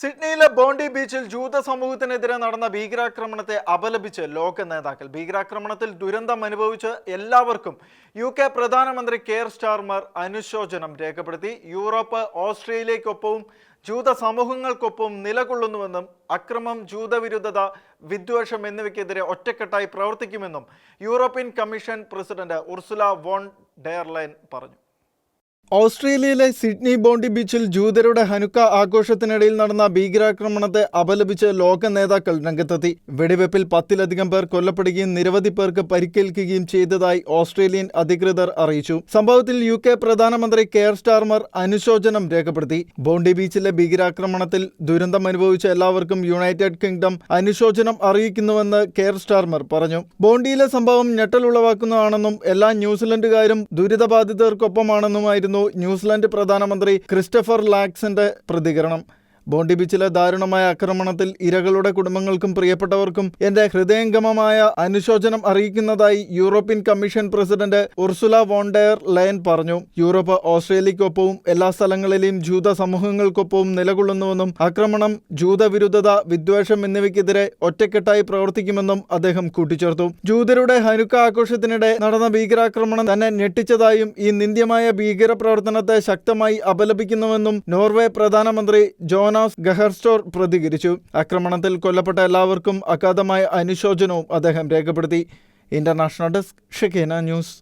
സിഡ്നിയിലെ Bondi ബീച്ചിൽ ജൂത സമൂഹത്തിനെതിരെ നടന്ന ഭീകരാക്രമണത്തെ അപലപിച്ച് ലോക നേതാക്കൾ. ഭീകരാക്രമണത്തിൽ ദുരന്തം അനുഭവിച്ച് എല്ലാവർക്കും UK പ്രധാനമന്ത്രി കെയർ സ്റ്റാർമർ അനുശോചനം രേഖപ്പെടുത്തി. യൂറോപ്പ് ഓസ്ട്രേലിയക്കൊപ്പവും ജൂത സമൂഹങ്ങൾക്കൊപ്പവും നിലകൊള്ളുന്നുവെന്നും അക്രമം, ജൂതവിരുദ്ധത, വിദ്വേഷം എന്നിവയ്ക്കെതിരെ ഒറ്റക്കെട്ടായി പ്രവർത്തിക്കുമെന്നും European commission president Ursula von der Leyen പറഞ്ഞു. ഓസ്ട്രേലിയയിലെ സിഡ്നി ബോണ്ടി ബീച്ചിൽ ജൂതരുടെ ഹനുക്ക ആഘോഷത്തിനിടയിൽ നടന്ന ഭീകരാക്രമണത്തെ അപലപിച്ച് ലോക നേതാക്കൾ രംഗത്തെത്തി. വെടിവെപ്പിൽ 10-ലധികം പേർ കൊല്ലപ്പെടുകയും നിരവധി പേർക്ക് പരിക്കേൽക്കുകയും ചെയ്തതായി ഓസ്ട്രേലിയൻ അധികൃതർ അറിയിച്ചു. സംഭവത്തിൽ UK പ്രധാനമന്ത്രി കെയർ സ്റ്റാർമർ അനുശോചനം രേഖപ്പെടുത്തി. ബോണ്ടി ബീച്ചിലെ ഭീകരാക്രമണത്തിൽ ദുരന്തം അനുഭവിച്ച എല്ലാവർക്കും യുണൈറ്റഡ് കിങ്ഡം അനുശോചനം അറിയിക്കുന്നുവെന്ന് കെയർ സ്റ്റാർമർ പറഞ്ഞു. ബോണ്ടിയിലെ സംഭവം ഞെട്ടലുളവാക്കുന്നതാണെന്നും എല്ലാ ന്യൂസിലൻഡുകാരും ദുരിതബാധിതർക്കൊപ്പമാണെന്നുമായിരുന്നു ന്യൂസിലൻഡ് പ്രധാനമന്ത്രി ക്രിസ്റ്റഫർ ലാക്സന്റെ പ്രതികരണം. ബോണ്ടി ബീച്ചിലെ ദാരുണമായ ആക്രമണത്തിൽ ഇരകളുടെ കുടുംബങ്ങൾക്കും പ്രിയപ്പെട്ടവർക്കും എന്റെ ഹൃദയംഗമമായ അനുശോചനം അറിയിക്കുന്നതായി European commission president Ursula von der Leyen പറഞ്ഞു. യൂറോപ്പ് ഓസ്ട്രേലിയക്കൊപ്പവും എല്ലാ സ്ഥലങ്ങളിലെയും ജൂത സമൂഹങ്ങൾക്കൊപ്പവും നിലകൊള്ളുന്നുവെന്നും ആക്രമണം, ജൂതവിരുദ്ധത, വിദ്വേഷം എന്നിവയ്ക്കെതിരെ ഒറ്റക്കെട്ടായി പ്രവർത്തിക്കുമെന്നും അദ്ദേഹം കൂട്ടിച്ചേർത്തു. ജൂതരുടെ ഹനുക്ക ആഘോഷത്തിനിടെ നടന്ന ഭീകരാക്രമണം തന്നെ ഞെട്ടിച്ചതായും ഈ നിന്ദ്യമായ ഭീകരപ്രവർത്തനത്തെ ശക്തമായി അപലപിക്കുന്നുവെന്നും നോർവേ പ്രധാനമന്ത്രി ജോനാസ് ഗഹർസ്റ്റോർ പ്രതികരിച്ചു. ആക്രമണത്തിൽ കൊല്ലപ്പെട്ട എല്ലാവർക്കും അഗാധമായ അനുശോചനവും അദ്ദേഹം രേഖപ്പെടുത്തി. International desk, Shekinah news.